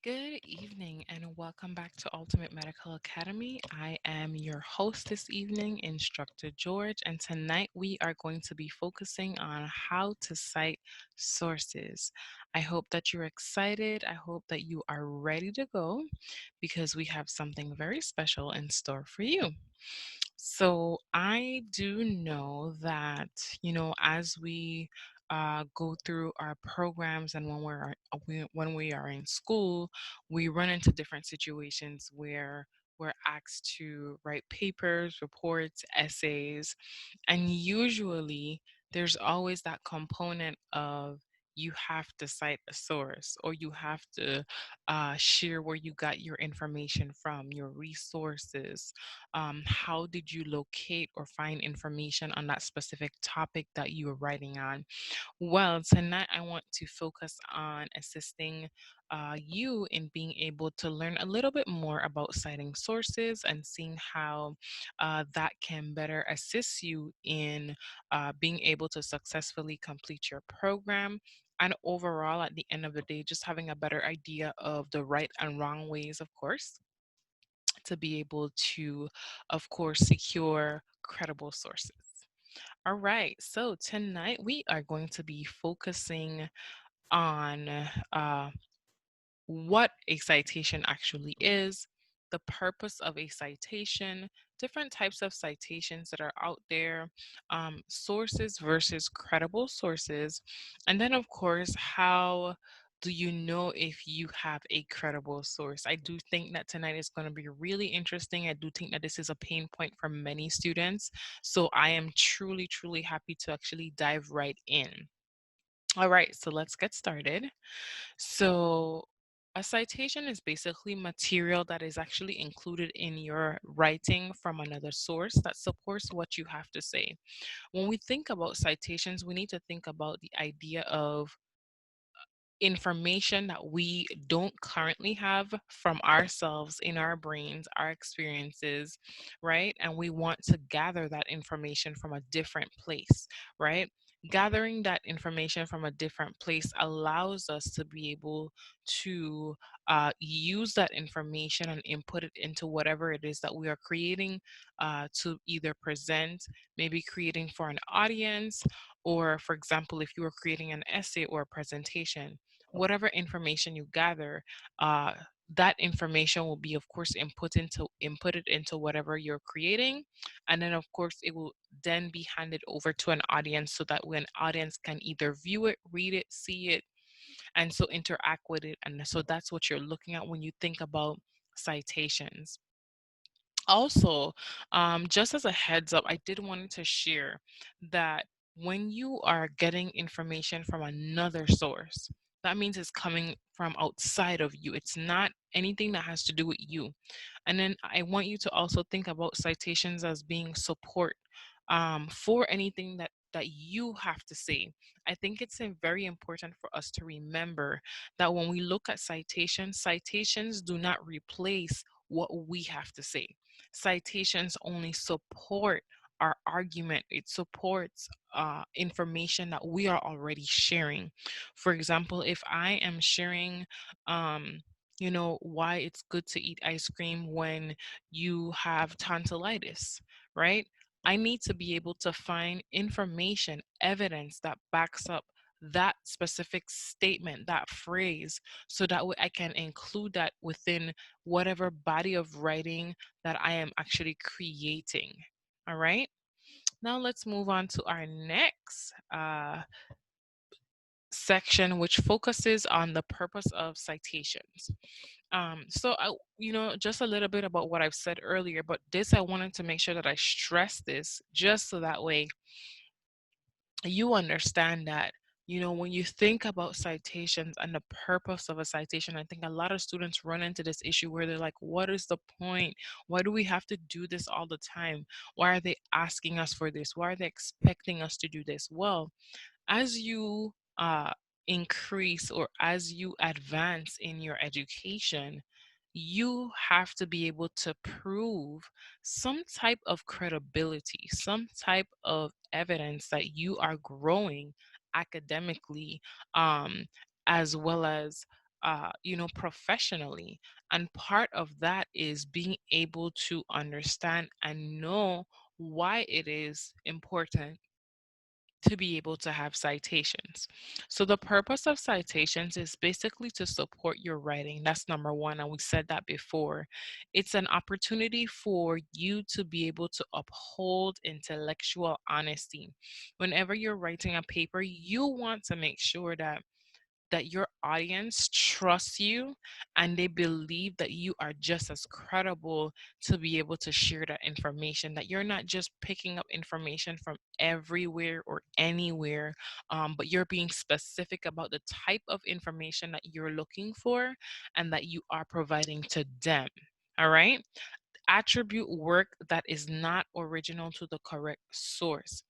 Good evening and welcome back to Ultimate Medical Academy. I am your host this evening, Instructor George, and tonight we are going to be focusing on how to cite sources. I hope that you're excited. I hope that you are ready to go because we have something very special in store for you. So I do know that, as we go through our programs and when we are in school, we run into different situations where we're asked to write papers, reports, essays, and usually there's always that component of you have to cite a source or you have to share where you got your information from, your resources. How did you locate or find information on that specific topic that you were writing on? Well, tonight I want to focus on assisting you in being able to learn a little bit more about citing sources and seeing how that can better assist you in being able to successfully complete your program. And overall, at the end of the day, just having a better idea of the right and wrong ways, of course, to be able to, of course, secure credible sources. All right, so tonight we are going to be focusing on uh, what a citation actually is, the purpose of a citation, different types of citations that are out there, sources versus credible sources, and then, of course, how do you know if you have a credible source? I do think that tonight is going to be really interesting. I do think that this is a pain point for many students. So I am truly, truly happy to actually dive right in. All right, so let's get started. So, a citation is basically material that is actually included in your writing from another source that supports what you have to say. When we think about citations, we need to think about the idea of information that we don't currently have from ourselves in our brains, our experiences, right? And we want to gather that information from a different place, right? Gathering that information from a different place allows us to be able to use that information and input it into whatever it is that we are creating to either present, maybe creating for an audience, or for example, if you were creating an essay or a presentation, whatever information you gather, uh, that information will be, of course, inputted into whatever you're creating, and then, of course, it will then be handed over to an audience so that when audience can either view it, read it, see it, and so interact with it. And so that's what you're looking at when you think about citations. Also, just as a heads up, I did wanted to share that when you are getting information from another source, that means it's coming from outside of you. It's not anything that has to do with you. And then I want you to also think about citations as being support for anything that you have to say. I think it's very important for us to remember that when we look at citations, citations do not replace what we have to say. Citations only support our argument. It supports information that we are already sharing. For example, if I am sharing, why it's good to eat ice cream when you have tonsillitis, right? I need to be able to find information, evidence that backs up that specific statement, that phrase, so that way I can include that within whatever body of writing that I am actually creating. All right. Now let's move on to our next section, which focuses on the purpose of citations. Just a little bit about what I've said earlier, but this I wanted to make sure that I stress this just so that way you understand that, when you think about citations and the purpose of a citation, I think a lot of students run into this issue where they're like, what is the point? Why do we have to do this all the time? Why are they asking us for this? Why are they expecting us to do this? Well, as you increase or as you advance in your education, you have to be able to prove some type of credibility, some type of evidence that you are growing academically, um, as well as professionally. And part of that is being able to understand and know why it is important to be able to have citations. So the purpose of citations is basically to support your writing. That's number one. And we said that before. It's an opportunity for you to be able to uphold intellectual honesty. Whenever you're writing a paper, you want to make sure that your audience trusts you and they believe that you are just as credible to be able to share that information, that you're not just picking up information from everywhere or anywhere, but you're being specific about the type of information that you're looking for and that you are providing to them. All right. Attribute work that is not original to the correct source.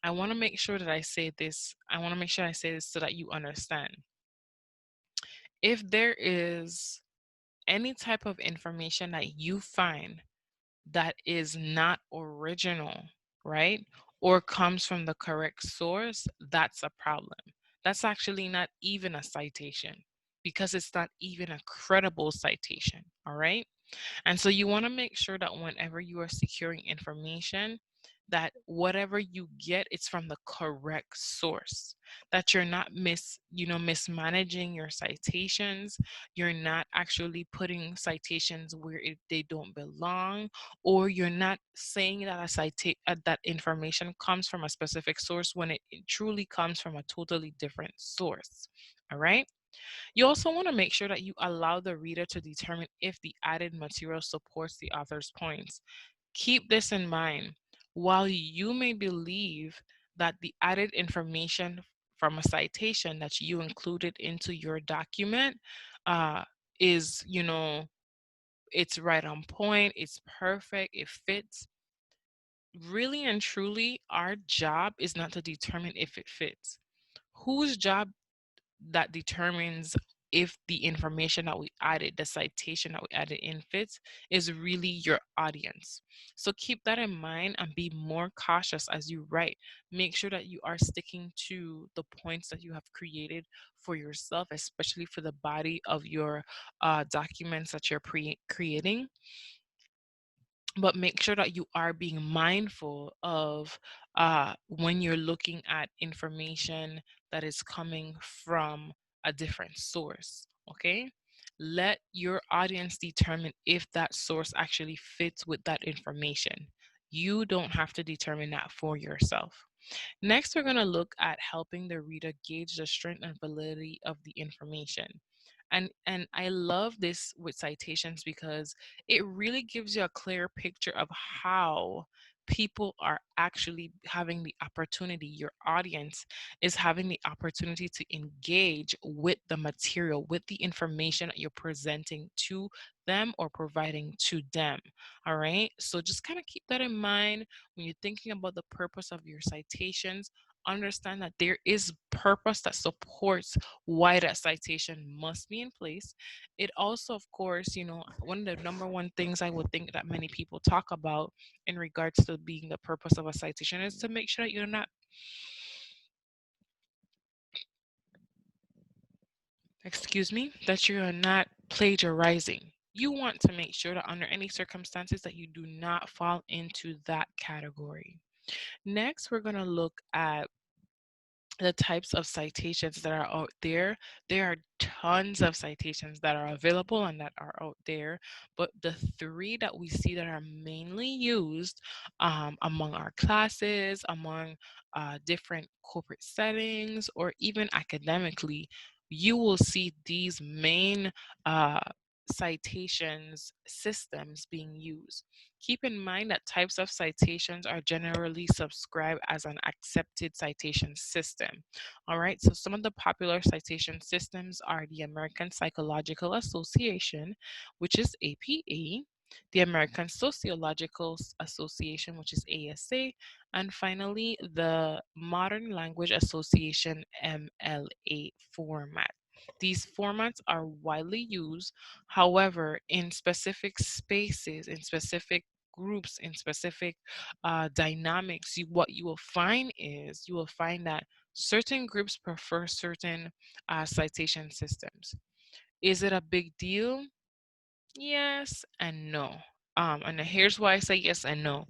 I want to make sure that I say this. I want to make sure I say this so that you understand. If there is any type of information that you find that is not original, right? Or comes from the correct source, that's a problem. That's actually not even a citation because it's not even a credible citation, all right? And so you want to make sure that whenever you are securing information, that whatever you get, it's from the correct source. That you're not mismanaging your citations. You're not actually putting citations where they don't belong, or you're not saying that that information comes from a specific source when it truly comes from a totally different source. All right. You also want to make sure that you allow the reader to determine if the added material supports the author's points. Keep this in mind. While you may believe that the added information from a citation that you included into your document uh, is, it's right on point, it's perfect, it fits. Really and truly, our job is not to determine if it fits. Whose job that determines if the information that we added, the citation that we added in fits, is really your audience. So keep that in mind and be more cautious as you write. Make sure that you are sticking to the points that you have created for yourself, especially for the body of your documents that you're creating. But make sure that you are being mindful of when you're looking at information that is coming from a different source. Okay. Let your audience determine if that source actually fits with that information. You don't have to determine that for yourself. Next, we're going to look at helping the reader gauge the strength and validity of the information. And I love this with citations because it really gives you a clear picture of how people are actually having the opportunity, your audience is having the opportunity to engage with the material, with the information that you're presenting to them or providing to them. All right. So just kind of keep that in mind when you're thinking about the purpose of your citations. Understand that there is purpose that supports why that citation must be in place. It also, of course, one of the number one things I would think that many people talk about in regards to being the purpose of a citation is to make sure that you're not, excuse me, that you're not plagiarizing. You want to make sure that under any circumstances that you do not fall into that category. Next, we're going to look at the types of citations that are out there. There are tons of citations that are available and that are out there, but the three that we see that are mainly used among our classes, among different corporate settings, or even academically, you will see these main uh, citations systems being used. Keep in mind that types of citations are generally subscribed as an accepted citation system. All right, so some of the popular citation systems are the American Psychological Association, which is APA, the American Sociological Association, which is ASA, and finally the Modern Language Association MLA format. These formats are widely used. However, in specific spaces, in specific groups, in specific dynamics, what you will find is you will find that certain groups prefer certain citation systems. Is it a big deal? Yes and no. And here's why I say yes and no.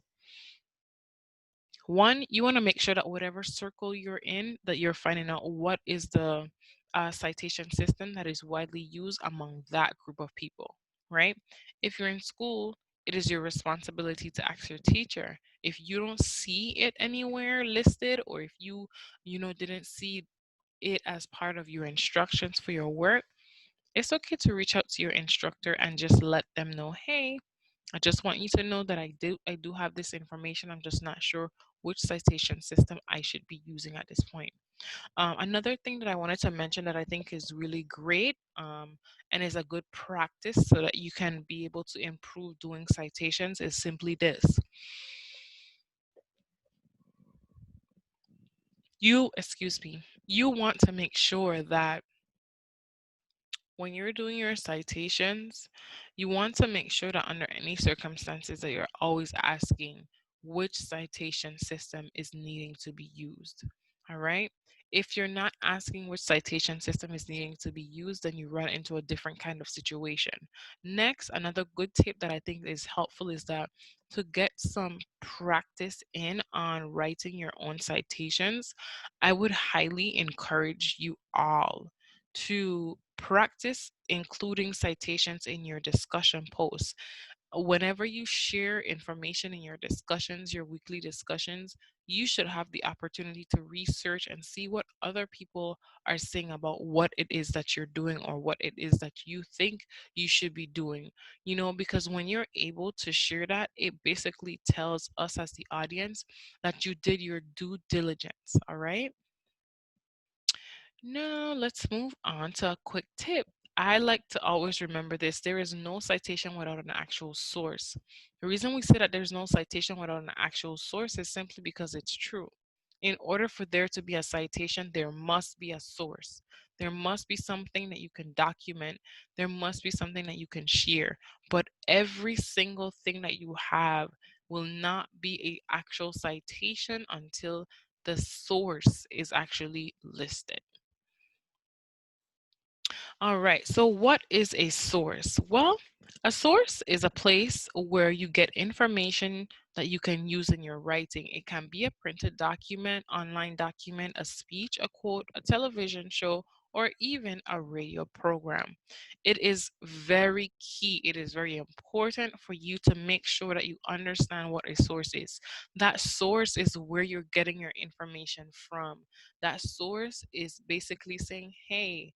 One, you want to make sure that whatever circle you're in, that you're finding out what is the citation system that is widely used among that group of people, right? If you're in school, it is your responsibility to ask your teacher. If you don't see it anywhere listed, or if you didn't see it as part of your instructions for your work, it's okay to reach out to your instructor and just let them know, hey, I just want you to know that I do have this information. I'm just not sure which citation system I should be using at this point. Another thing that I wanted to mention that I think is really great, and is a good practice so that you can be able to improve doing citations, is simply this. Excuse me, you want to make sure that when you're doing your citations, you want to make sure that under any circumstances that you're always asking which citation system is needing to be used. All right. If you're not asking which citation system is needing to be used, then you run into a different kind of situation. Next, another good tip that I think is helpful is that to get some practice in on writing your own citations, I would highly encourage you all to practice including citations in your discussion posts. Whenever you share information in your discussions, your weekly discussions, you should have the opportunity to research and see what other people are saying about what it is that you're doing or what it is that you think you should be doing. Because when you're able to share that, it basically tells us as the audience that you did your due diligence. All right. Now, let's move on to a quick tip. I like to always remember this. There is no citation without an actual source. The reason we say that there's no citation without an actual source is simply because it's true. In order for there to be a citation, there must be a source. There must be something that you can document. There must be something that you can share. But every single thing that you have will not be an actual citation until the source is actually listed. All right. So, what is a source? Well, a source is a place where you get information that you can use in your writing. It can be a printed document, online document, a speech, a quote, a television show, or even a radio program. It is very key. It is very important for you to make sure that you understand what a source is. That source is where you're getting your information from. That source is basically saying, hey,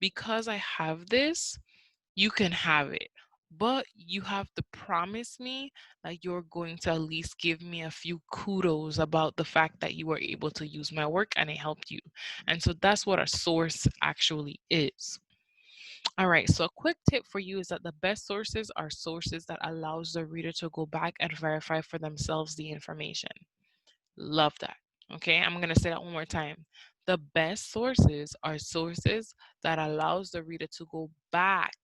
because I have this, you can have it. But you have to promise me that you're going to at least give me a few kudos about the fact that you were able to use my work and it helped you. And so that's what a source actually is. All right, so a quick tip for you is that the best sources are sources that allows the reader to go back and verify for themselves the information. Love that. Okay, I'm going to say that one more time. The best sources are sources that allows the reader to go back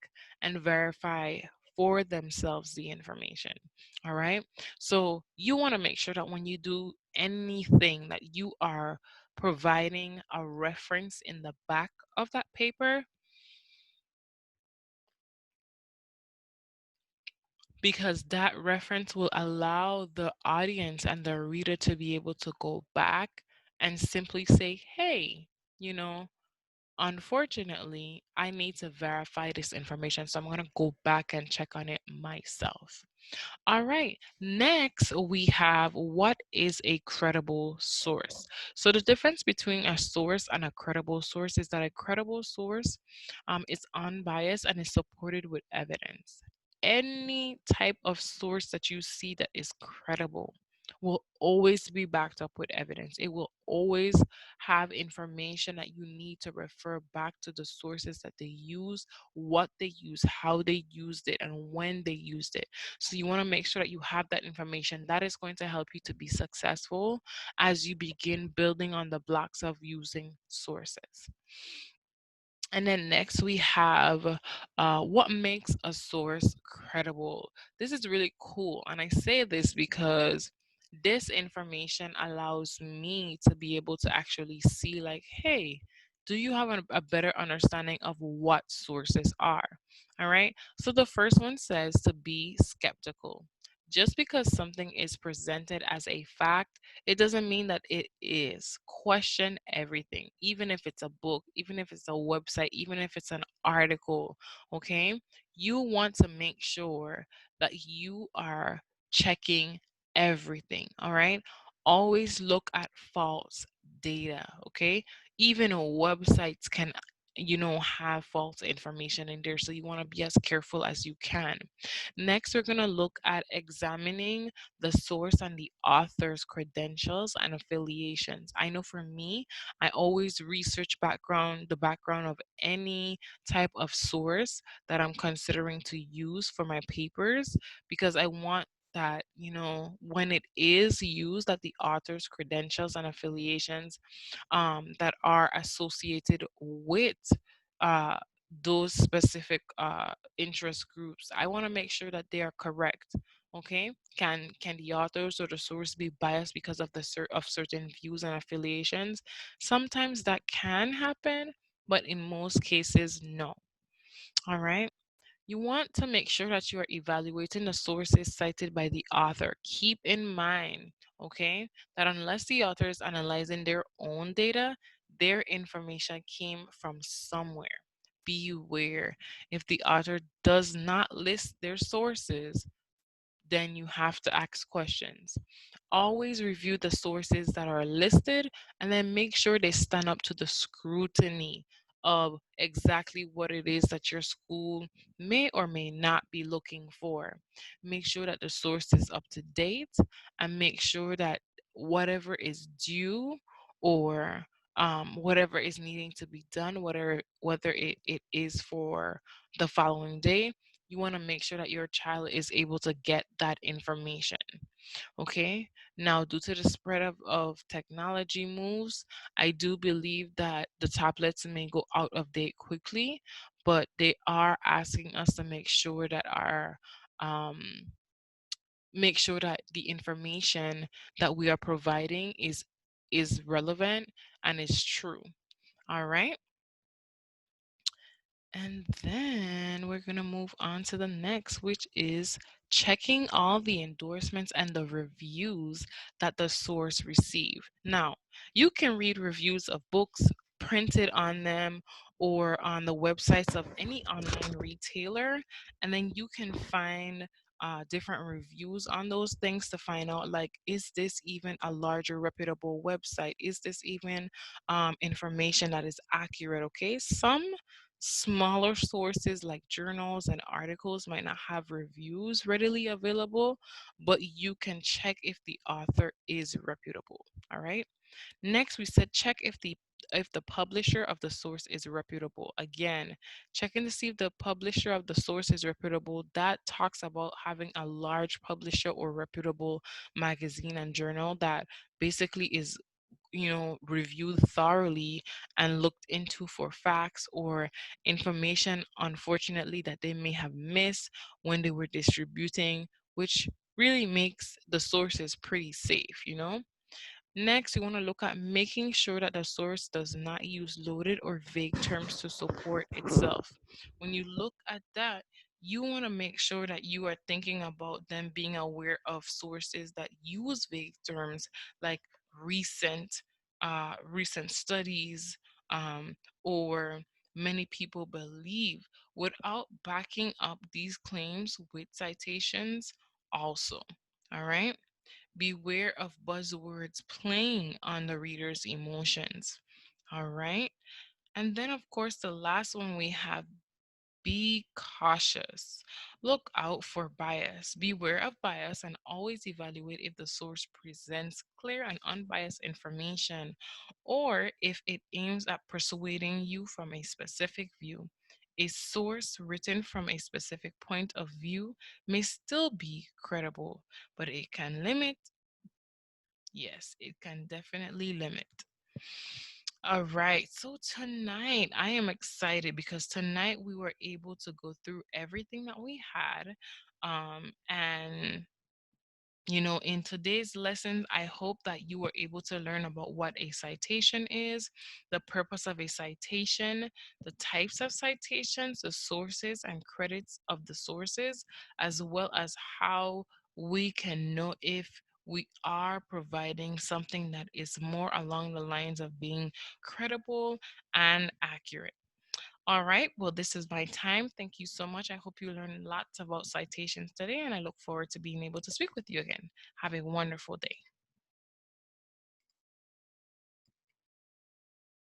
and verify for themselves the information. All right? So, you want to make sure that when you do anything that you are providing a reference in the back of that paper, because that reference will allow the audience and the reader to be able to go back and simply say, hey, you know, unfortunately, I need to verify this information. So I'm going to go back and check on it myself. All right. Next, we have what is a credible source. So the difference between a source and a credible source is that a credible source is unbiased and is supported with evidence. Any type of source that you see that is credible will always be backed up with evidence. It will always have information that you need to refer back to the sources that they use, what they use, how they used it, and when they used it. So you want to make sure that you have that information. That is going to help you to be successful as you begin building on the blocks of using sources. And then next we have what makes a source credible. This is really cool. And I say this because this information allows me to be able to actually see, like, hey, Do you have a better understanding of what sources are? All right. So the first one says to be skeptical. Just because something is presented as a fact, it doesn't mean that it is. Question everything, even if it's a book, even if it's a website, even if it's an article. Okay. You want to make sure that you are checking everything. All right. Always look at false data. Okay. Even websites can have false information in there, so you want to be as careful as you can. Next, we're going to look at examining the source and the author's credentials and affiliations. I know for me, I always research the background of any type of source that I'm considering to use for my papers, because I want that when it is used, that the author's credentials and affiliations that are associated with uh, those specific interest groups. I want to make sure that they are correct. Okay, can the authors or the source be biased because of of certain views and affiliations? Sometimes that can happen, but in most cases, no. All right. You want to make sure that you are evaluating the sources cited by the author. Keep in mind, okay, that unless the author is analyzing their own data, their information came from somewhere. Beware, if the author does not list their sources, then you have to ask questions. Always review the sources that are listed and then make sure they stand up to the scrutiny of exactly what it is that your school may or may not be looking for. Make sure that the source is up to date, and make sure that whatever is due, or whatever is needing to be done, whether it is for the following day, you want to make sure that your child is able to get that information. Okay. Now, due to the spread of technology moves, I do believe that the tablets may go out of date quickly, but they are asking us to um, make sure that the information that we are providing is relevant and is true. All right. And then we're going to move on to the next, which is checking all the endorsements and the reviews that the source received. Now, you can read reviews of books printed on them or on the websites of any online retailer, and then you can find different reviews on those things to find out, like, is this even a larger reputable website? Is this even information that is accurate? Okay, some smaller sources like journals and articles might not have reviews readily available, but you can check if the author is reputable. All right. Next, we said check if the publisher of the source is reputable. Again, checking to see if the publisher of the source is reputable. That talks about having a large publisher or reputable magazine and journal that basically is reviewed thoroughly and looked into for facts or information, unfortunately, that they may have missed when they were distributing, which really makes the sources pretty safe. Next, you want to look at making sure that the source does not use loaded or vague terms to support itself. When you look at that, you want to make sure that you are thinking about them being aware of sources that use vague terms, like recent recent studies, or many people believe, without backing up these claims with citations also. All right. Beware of buzzwords playing on the reader's emotions. All right. And then, of course, the last one we have, be cautious. Look out for bias. Beware of bias and always evaluate if the source presents clear and unbiased information, or if it aims at persuading you from a specific view. A source written from a specific point of view may still be credible, but it can limit. Yes, it can definitely limit. All right. So tonight I am excited because tonight we were able to go through everything that we had. And In today's lesson, I hope that you were able to learn about what a citation is, the purpose of a citation, the types of citations, the sources and credits of the sources, as well as how we can know if we are providing something that is more along the lines of being credible and accurate. All right, well, this is my time. Thank you so much. I hope you learned lots about citations today, and I look forward to being able to speak with you again. Have a wonderful day.